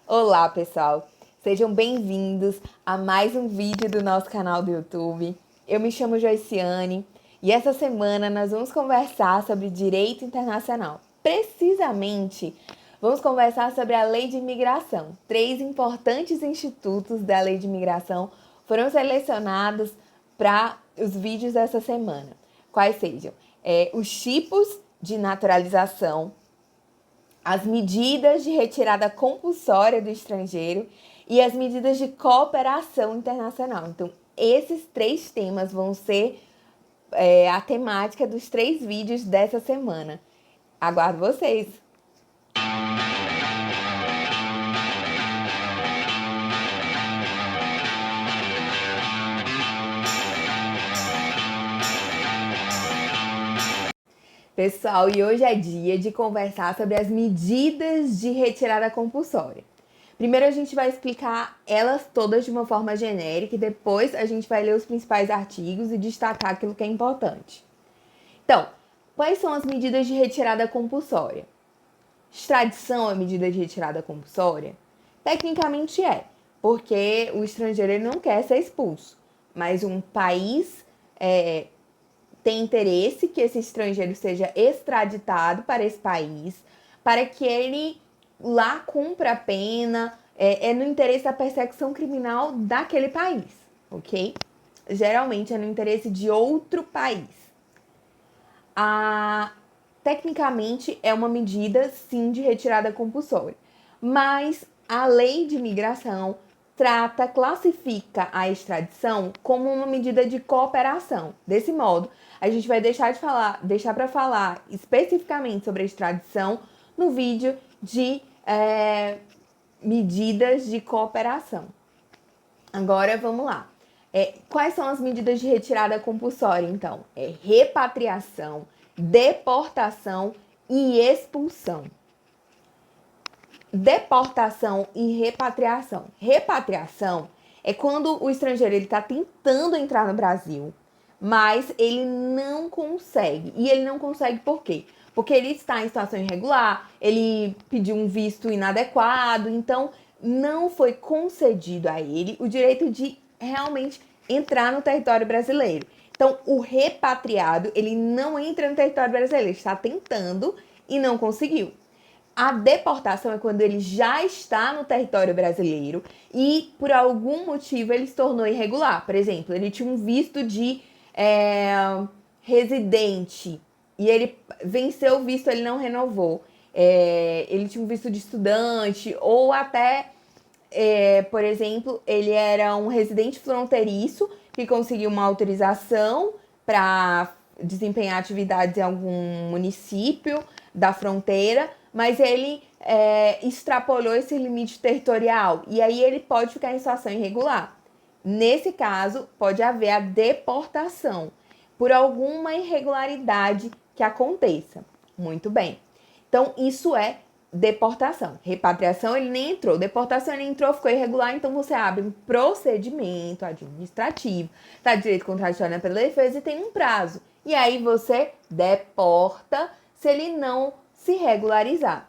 Olá, pessoal! Sejam bem-vindos a mais um vídeo do nosso canal do YouTube. Eu me chamo Joiciane e essa semana nós vamos conversar sobre direito internacional. Precisamente, vamos conversar sobre a Lei de Imigração. 3 importantes institutos da Lei de Imigração foram selecionados para os vídeos dessa semana. Quais sejam? Os tipos de naturalização, as medidas de retirada compulsória do estrangeiro e as medidas de cooperação internacional. Então, esses 3 temas vão ser a temática dos 3 vídeos dessa semana. Aguardo vocês! Pessoal, e hoje é dia de conversar sobre as medidas de retirada compulsória. Primeiro a gente vai explicar elas todas de uma forma genérica e depois a gente vai ler os principais artigos e destacar aquilo que é importante. Então, quais são as medidas de retirada compulsória? Extradição é medida de retirada compulsória? Tecnicamente é, porque o estrangeiro ele não quer ser expulso, mas um país tem interesse que esse estrangeiro seja extraditado para esse país, para que ele lá cumpra a pena, no interesse da persecução criminal daquele país, ok? Geralmente é no interesse de outro país. Tecnicamente é uma medida, sim, de retirada compulsória, mas a lei de imigração classifica a extradição como uma medida de cooperação. Desse modo, a gente vai deixar para falar especificamente sobre a extradição no vídeo de medidas de cooperação. Agora, vamos lá. Quais são as medidas de retirada compulsória, então? Repatriação, deportação e expulsão. Deportação e repatriação. Repatriação é quando o estrangeiro está tentando entrar no Brasil, mas ele não consegue. E ele não consegue por quê? Porque ele está em situação irregular, ele pediu um visto inadequado, então não foi concedido a ele o direito de realmente entrar no território brasileiro. Então, o repatriado, ele não entra no território brasileiro, ele está tentando e não conseguiu. A deportação é quando ele já está no território brasileiro e, por algum motivo, ele se tornou irregular. Por exemplo, ele tinha um visto de residente e ele venceu o visto, ele não renovou. Ele tinha um visto de estudante ou até, por exemplo, ele era um residente fronteiriço que conseguiu uma autorização para desempenhar atividades em algum município da fronteira, mas ele extrapolou esse limite territorial e aí ele pode ficar em situação irregular. Nesse caso, pode haver a deportação por alguma irregularidade que aconteça. Muito bem. Então, isso é deportação. Repatriação, ele nem entrou. Deportação, ele entrou, ficou irregular, então você abre um procedimento administrativo, tá? Direito contraditório pela defesa e tem um prazo. E aí você deporta se ele não se regularizar.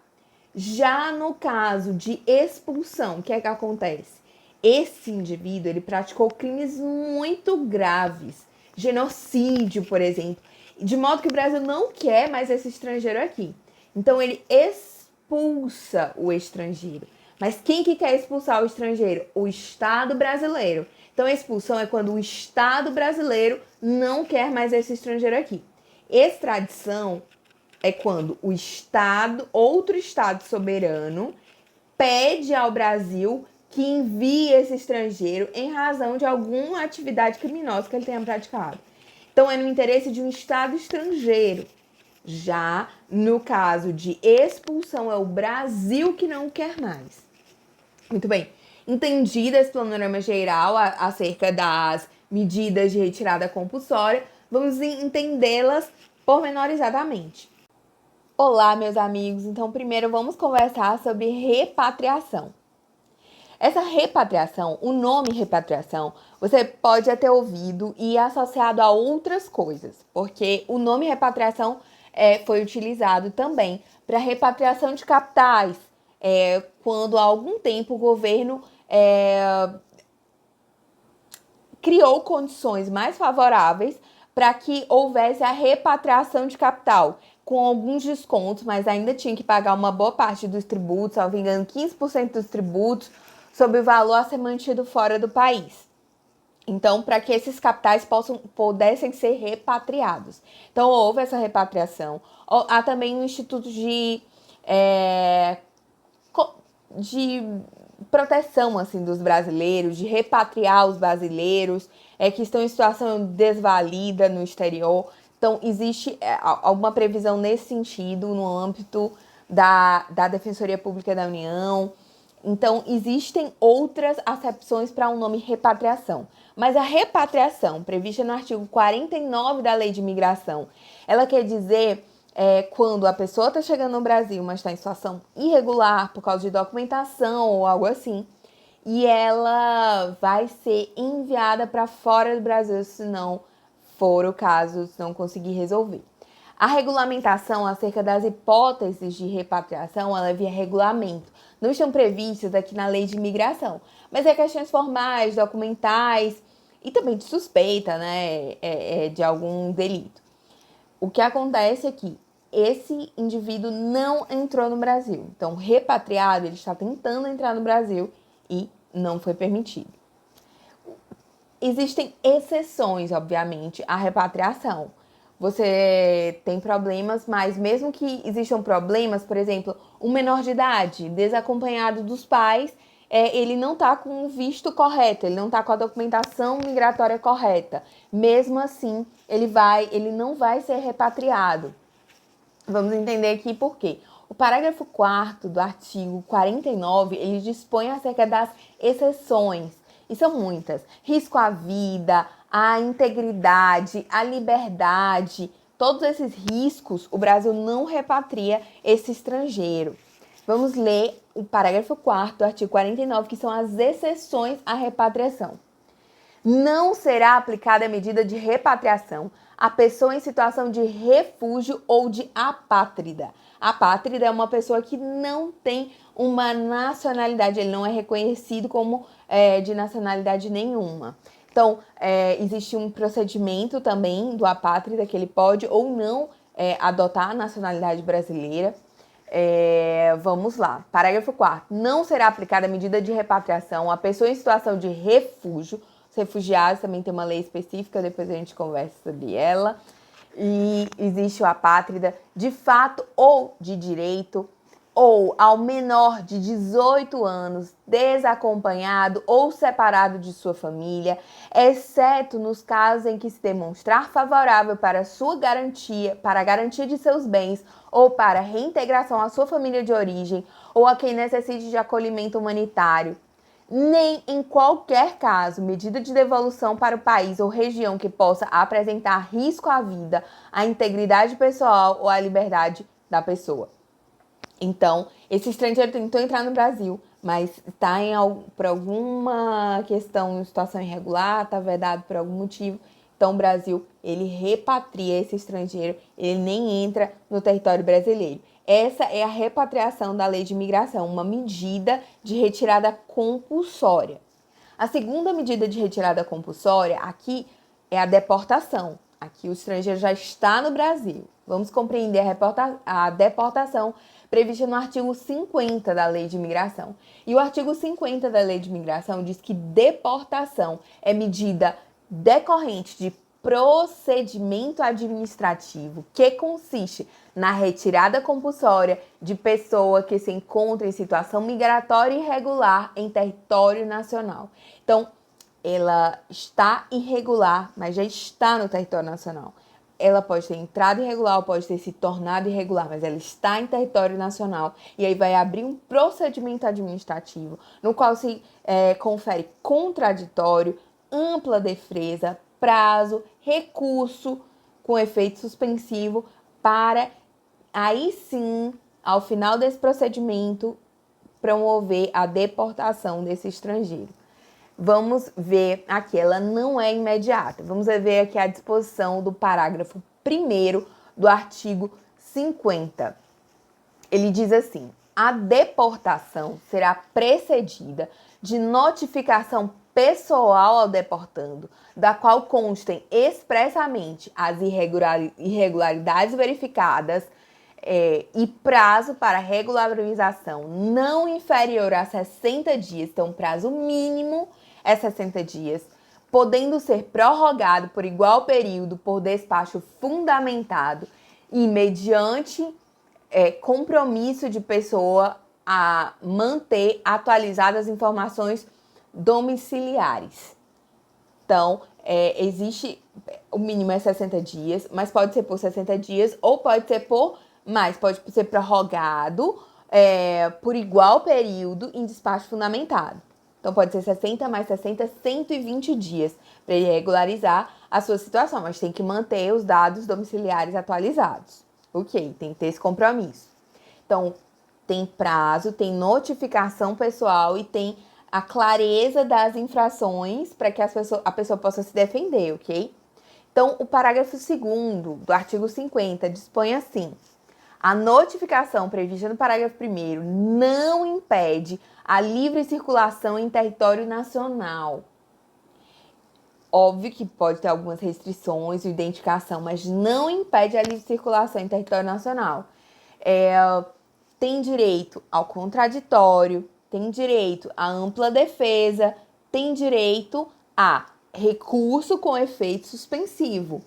Já no caso de expulsão, o que é que acontece? Esse indivíduo, ele praticou crimes muito graves, genocídio, por exemplo, de modo que o Brasil não quer mais esse estrangeiro aqui. Então, ele expulsa o estrangeiro. Mas quem que quer expulsar o estrangeiro? O Estado brasileiro. Então, a expulsão é quando o Estado brasileiro não quer mais esse estrangeiro aqui. Extradição é quando o Estado, outro Estado soberano, pede ao Brasil que envie esse estrangeiro em razão de alguma atividade criminosa que ele tenha praticado. Então, é no interesse de um Estado estrangeiro. Já no caso de expulsão, é o Brasil que não quer mais. Muito bem. Entendido esse panorama geral acerca das medidas de retirada compulsória, vamos entendê-las pormenorizadamente. Olá, meus amigos. Então, primeiro vamos conversar sobre repatriação. Essa repatriação, o nome repatriação, você pode ter ouvido e associado a outras coisas, porque o nome repatriação foi utilizado também para repatriação de capitais, quando há algum tempo o governo criou condições mais favoráveis para que houvesse a repatriação de capital, com alguns descontos, mas ainda tinha que pagar uma boa parte dos tributos, salvo engano, 15% dos tributos, sobre o valor a ser mantido fora do país. Então, para que esses capitais pudessem ser repatriados. Então, houve essa repatriação. Há também um instituto de proteção assim dos brasileiros, de repatriar os brasileiros que estão em situação desvalida no exterior. Então, existe alguma previsão nesse sentido no âmbito da Defensoria Pública da União. Então, existem outras acepções para o nome repatriação. Mas a repatriação, prevista no artigo 49 da Lei de Imigração, ela quer dizer quando a pessoa está chegando no Brasil, mas está em situação irregular por causa de documentação ou algo assim, e ela vai ser enviada para fora do Brasil se não for o caso, se não conseguir resolver. A regulamentação acerca das hipóteses de repatriação, ela é via regulamento. Não estão previstas aqui na Lei de Imigração, mas questões formais, documentais e também de suspeita, né, de algum delito. O que acontece é que esse indivíduo não entrou no Brasil. Então, repatriado, ele está tentando entrar no Brasil e não foi permitido. Existem exceções, obviamente, à repatriação. Você tem problemas, mas mesmo que existam problemas, por exemplo, um menor de idade, desacompanhado dos pais, ele não está com o visto correto, ele não está com a documentação migratória correta. Mesmo assim, ele não vai ser repatriado. Vamos entender aqui por quê. O parágrafo 4º do artigo 49, ele dispõe acerca das exceções, e são muitas. Risco à vida, à integridade, à liberdade, todos esses riscos, o Brasil não repatria esse estrangeiro. Vamos ler o parágrafo 4º do artigo 49, que são as exceções à repatriação. Não será aplicada a medida de repatriação a pessoa em situação de refúgio ou de apátrida. Apátrida é uma pessoa que não tem uma nacionalidade, ele não é reconhecido como de nacionalidade nenhuma. Então, existe um procedimento também do apátrida que ele pode ou não adotar a nacionalidade brasileira. Vamos lá. Parágrafo 4º. Não será aplicada a medida de repatriação a pessoa em situação de refúgio. Os refugiados também tem uma lei específica, depois a gente conversa sobre ela. E existe o apátrida de fato ou de direito, ou ao menor de 18 anos, desacompanhado ou separado de sua família, exceto nos casos em que se demonstrar favorável para a garantia de seus bens ou para a reintegração à sua família de origem ou a quem necessite de acolhimento humanitário, nem em qualquer caso medida de devolução para o país ou região que possa apresentar risco à vida, à integridade pessoal ou à liberdade da pessoa. Então, esse estrangeiro tentou entrar no Brasil, mas está por alguma questão em situação irregular, está vedado por algum motivo. Então, o Brasil, ele repatria esse estrangeiro, ele nem entra no território brasileiro. Essa é a repatriação da Lei de Imigração, uma medida de retirada compulsória. A segunda medida de retirada compulsória aqui é a deportação. Aqui o estrangeiro já está no Brasil. Vamos compreender a deportação prevista no artigo 50 da Lei de Imigração. E o artigo 50 da Lei de Imigração diz que deportação é medida decorrente de procedimento administrativo que consiste na retirada compulsória de pessoa que se encontra em situação migratória irregular em território nacional. Então, ela está irregular, mas já está no território nacional. Ela pode ter entrado irregular ou pode ter se tornado irregular, mas ela está em território nacional. E aí vai abrir um procedimento administrativo no qual se confere contraditório, ampla defesa, prazo, recurso com efeito suspensivo para aí sim, ao final desse procedimento, promover a deportação desse estrangeiro. Vamos ver aqui, ela não é imediata. Vamos ver aqui a disposição do parágrafo 1º do artigo 50. Ele diz assim: A deportação será precedida de notificação pessoal ao deportando, da qual constem expressamente as irregularidades verificadas e prazo para regularização não inferior a 60 dias, então o prazo mínimo é 60 dias, podendo ser prorrogado por igual período por despacho fundamentado e mediante compromisso de pessoa a manter atualizadas as informações domiciliares. Então, existe, o mínimo é 60 dias, mas pode ser por 60 dias ou pode ser por mais, pode ser prorrogado por igual período em despacho fundamentado. Então, pode ser 60 mais 60, 120 dias para ele regularizar a sua situação, mas tem que manter os dados domiciliares atualizados. Ok, tem que ter esse compromisso. Então, tem prazo, tem notificação pessoal e tem a clareza das infrações para que a pessoa possa se defender, ok? Então, o parágrafo 2º do artigo 50 dispõe assim: a notificação prevista no parágrafo 1º não impede a livre circulação em território nacional. Óbvio que pode ter algumas restrições de identificação, mas não impede a livre circulação em território nacional. Tem direito ao contraditório, tem direito à ampla defesa, tem direito a recurso com efeito suspensivo.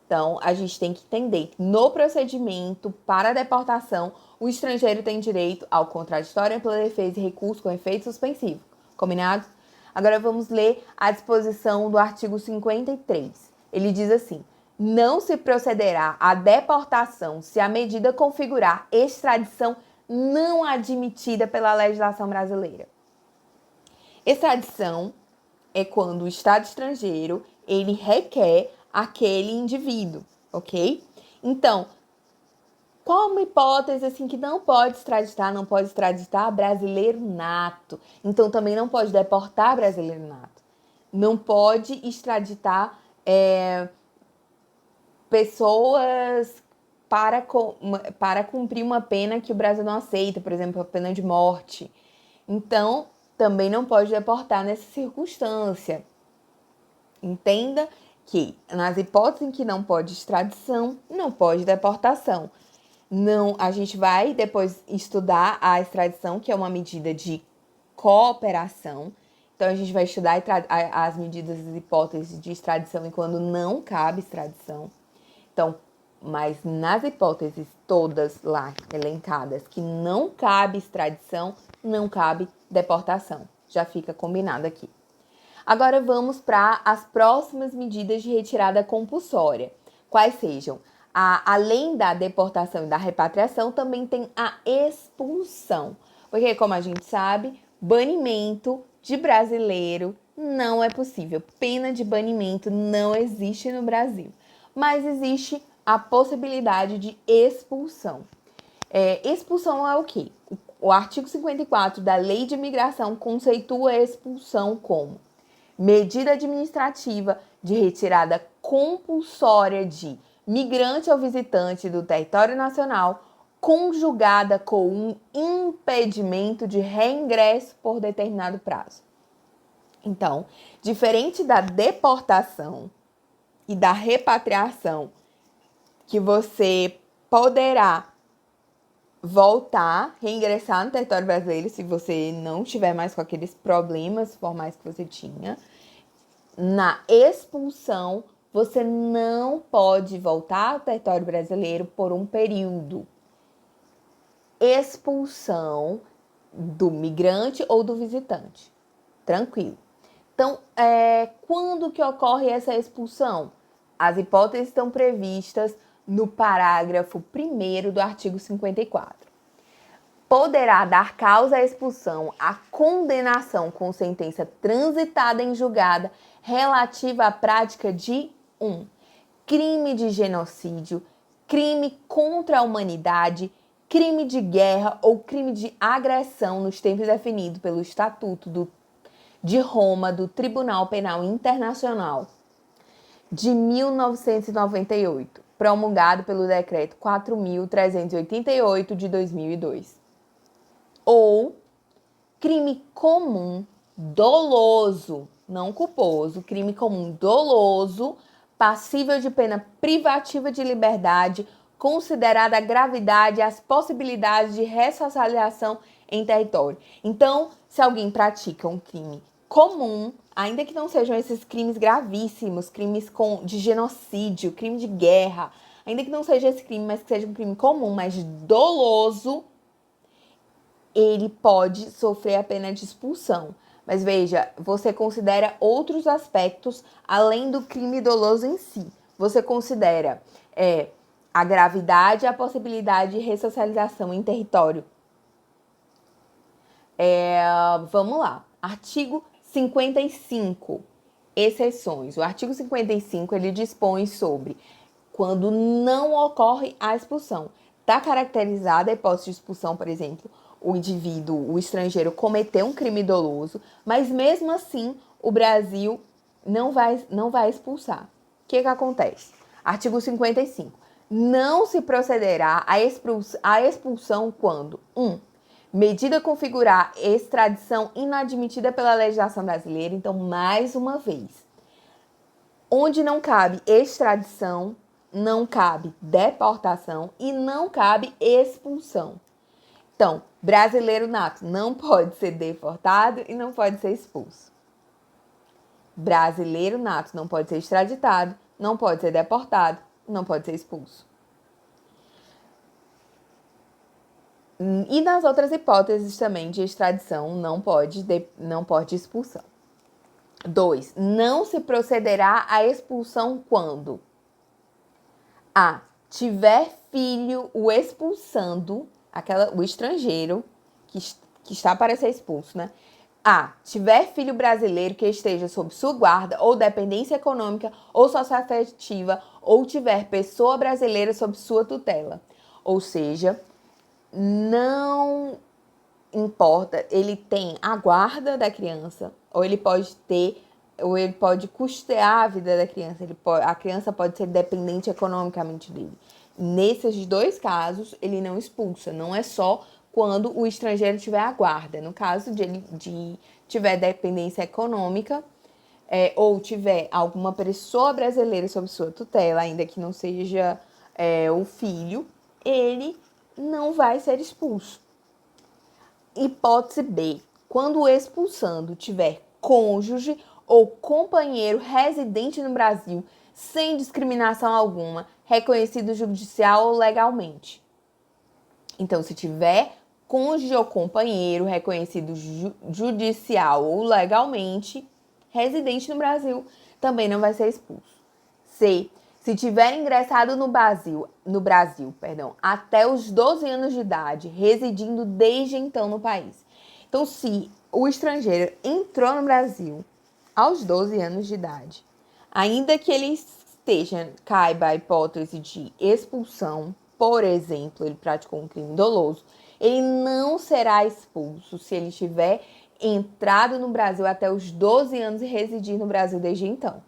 Então, a gente tem que entender que no procedimento para a deportação, o estrangeiro tem direito ao contraditório, ampla defesa e recurso com efeito suspensivo. Combinado? Agora vamos ler a disposição do artigo 53. Ele diz assim: não se procederá à deportação se a medida configurar extradição não admitida pela legislação brasileira. Extradição é quando o Estado estrangeiro ele requer aquele indivíduo, ok? Então, qual uma hipótese assim que não pode extraditar brasileiro nato. Então, também não pode deportar brasileiro nato. Não pode extraditar pessoas para cumprir uma pena que o Brasil não aceita, por exemplo, a pena de morte. Então, também não pode deportar nessa circunstância. Entenda que nas hipóteses em que não pode extradição, não pode deportação. Não, a gente vai depois estudar a extradição, que é uma medida de cooperação. Então, a gente vai estudar as medidas e hipóteses de extradição e quando não cabe extradição. Então, mas nas hipóteses todas lá elencadas que não cabe extradição, não cabe deportação. Já fica combinado aqui. Agora vamos para as próximas medidas de retirada compulsória. Quais sejam? Além da deportação e da repatriação, também tem a expulsão. Porque, como a gente sabe, banimento de brasileiro não é possível. Pena de banimento não existe no Brasil. Mas existe a possibilidade de expulsão. Expulsão é o quê? O artigo 54 da Lei de Imigração conceitua a expulsão como medida administrativa de retirada compulsória de migrante ou visitante do território nacional, conjugada com um impedimento de reingresso por determinado prazo. Então, diferente da deportação e da repatriação, que você poderá voltar, reingressar no território brasileiro se você não tiver mais com aqueles problemas formais que você tinha. Na expulsão, você não pode voltar ao território brasileiro por um período. Expulsão do migrante ou do visitante. Tranquilo. Então, quando que ocorre essa expulsão? As hipóteses estão previstas no parágrafo 1º do artigo 54. Poderá dar causa à expulsão a condenação com sentença transitada em julgada relativa à prática de 1. Crime de genocídio, crime contra a humanidade, crime de guerra ou crime de agressão nos termos definidos pelo Estatuto de Roma do Tribunal Penal Internacional de 1998, promulgado pelo Decreto 4.388 de 2002. ou crime comum doloso, não culposo, crime comum doloso, passível de pena privativa de liberdade, considerada a gravidade e as possibilidades de ressocialização em território. Então, se alguém pratica um crime comum, ainda que não sejam esses crimes gravíssimos, crimes de genocídio, crime de guerra, ainda que não seja esse crime, mas que seja um crime comum, mas doloso, ele pode sofrer a pena de expulsão. Mas veja, você considera outros aspectos além do crime doloso em si. Você considera a gravidade e a possibilidade de ressocialização em território. Vamos lá. Artigo 55. Exceções. O artigo 55, ele dispõe sobre quando não ocorre a expulsão. Está caracterizada a hipótese de expulsão, por exemplo, o indivíduo, o estrangeiro, cometeu um crime doloso, mas mesmo assim o Brasil não vai expulsar. O que acontece? Artigo 55. Não se procederá à expulsão quando 1. Medida configurar extradição inadmitida pela legislação brasileira. Então, mais uma vez, onde não cabe extradição, não cabe deportação e não cabe expulsão. Então, brasileiro nato não pode ser deportado e não pode ser expulso. Brasileiro nato não pode ser extraditado, não pode ser deportado, não pode ser expulso. E nas outras hipóteses também de extradição não pode expulsão. 2. Não se procederá à expulsão quando A. Tiver filho o expulsando, o estrangeiro que está para ser expulso, né? A. Tiver filho brasileiro que esteja sob sua guarda ou dependência econômica ou socioafetiva ou tiver pessoa brasileira sob sua tutela. Ou seja, não importa, ele tem a guarda da criança, ou ele pode custear a vida da criança, a criança pode ser dependente economicamente dele. Nesses dois casos, ele não expulsa, não é só quando o estrangeiro tiver a guarda. No caso de tiver dependência econômica, ou tiver alguma pessoa brasileira sob sua tutela, ainda que não seja o filho, ele não vai ser expulso. Hipótese B. Quando o expulsando tiver cônjuge ou companheiro residente no Brasil, sem discriminação alguma, reconhecido judicial ou legalmente. Então, se tiver cônjuge ou companheiro reconhecido judicial ou legalmente, residente no Brasil, também não vai ser expulso. C. Se tiver ingressado no Brasil, até os 12 anos de idade, residindo desde então no país. Então, se o estrangeiro entrou no Brasil aos 12 anos de idade, ainda que ele caiba a hipótese de expulsão, por exemplo, ele praticou um crime doloso, ele não será expulso se ele tiver entrado no Brasil até os 12 anos e residir no Brasil desde então.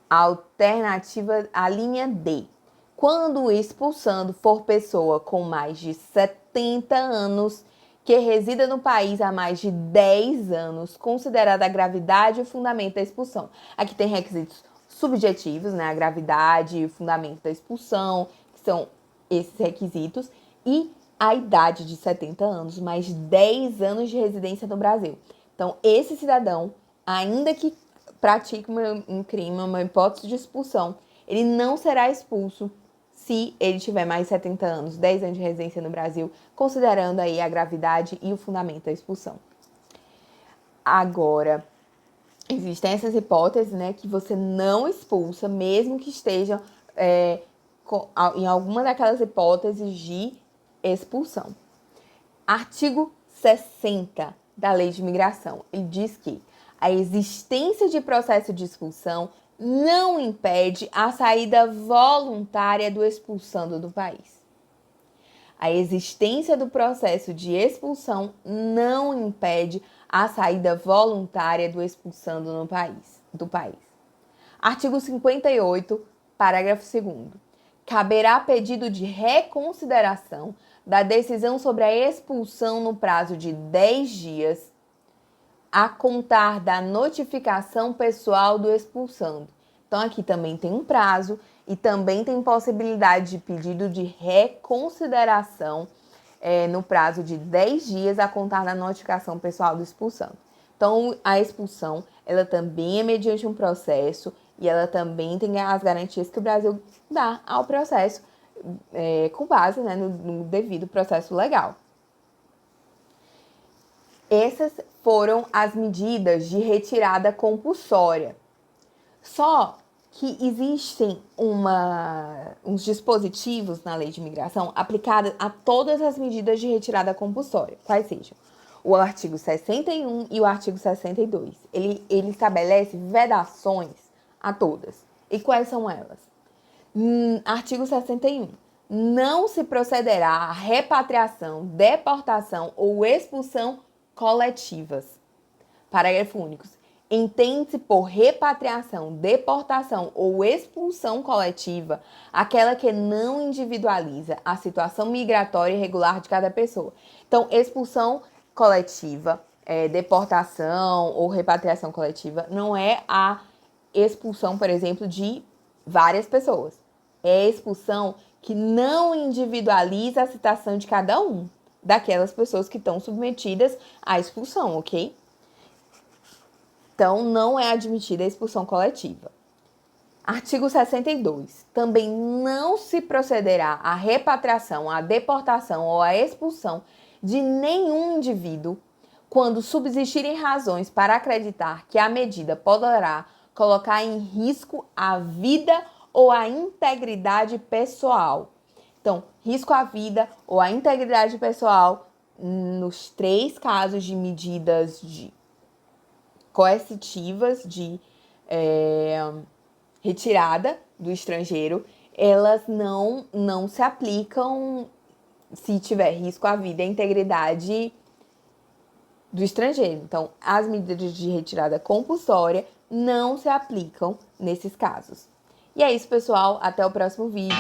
Alternativa, a linha D. Quando o expulsando for pessoa com mais de 70 anos, que resida no país há mais de 10 anos, considerada a gravidade e o fundamento da expulsão. Aqui tem requisitos subjetivos, né? A gravidade e o fundamento da expulsão, que são esses requisitos, e a idade de 70 anos, mais 10 anos de residência no Brasil. Então, esse cidadão, ainda que pratique um crime, uma hipótese de expulsão, ele não será expulso se ele tiver mais de 70 anos, 10 anos de residência no Brasil, considerando aí a gravidade e o fundamento da expulsão. Agora, existem essas hipóteses, né, que você não expulsa, mesmo que estejam em alguma daquelas hipóteses de expulsão. Artigo 60 da Lei de Imigração, ele diz que a existência de processo de expulsão não impede a saída voluntária do expulsando do país. A existência do processo de expulsão não impede a saída voluntária do expulsando do país. Artigo 58, parágrafo 2º. Caberá pedido de reconsideração da decisão sobre a expulsão no prazo de 10 dias a contar da notificação pessoal do expulsando. Então, aqui também tem um prazo e também tem possibilidade de pedido de reconsideração no prazo de 10 dias a contar da notificação pessoal do expulsando. Então, a expulsão, ela também é mediante um processo e ela também tem as garantias que o Brasil dá ao processo, com base, né, no devido processo legal. Essas foram as medidas de retirada compulsória. Só que existem uns dispositivos na lei de imigração aplicados a todas as medidas de retirada compulsória, quais sejam o artigo 61 e o artigo 62. Ele estabelece vedações a todas. E quais são elas? Artigo 61. Não se procederá à repatriação, deportação ou expulsão coletivas. Parágrafo único. Entende-se por repatriação, deportação ou expulsão coletiva aquela que não individualiza a situação migratória irregular de cada pessoa. Então, expulsão coletiva, deportação ou repatriação coletiva não é a expulsão, por exemplo, de várias pessoas. É a expulsão que não individualiza a situação de cada um daquelas pessoas que estão submetidas à expulsão, ok? Então, não é admitida a expulsão coletiva. Artigo 62. Também não se procederá à repatriação, à deportação ou à expulsão de nenhum indivíduo quando subsistirem razões para acreditar que a medida poderá colocar em risco a vida ou a integridade pessoal. Então, risco à vida ou à integridade pessoal nos 3 casos de medidas coercitivas de retirada do estrangeiro, elas não se aplicam se tiver risco à vida e à integridade do estrangeiro. Então, as medidas de retirada compulsória não se aplicam nesses casos. E é isso, pessoal. Até o próximo vídeo.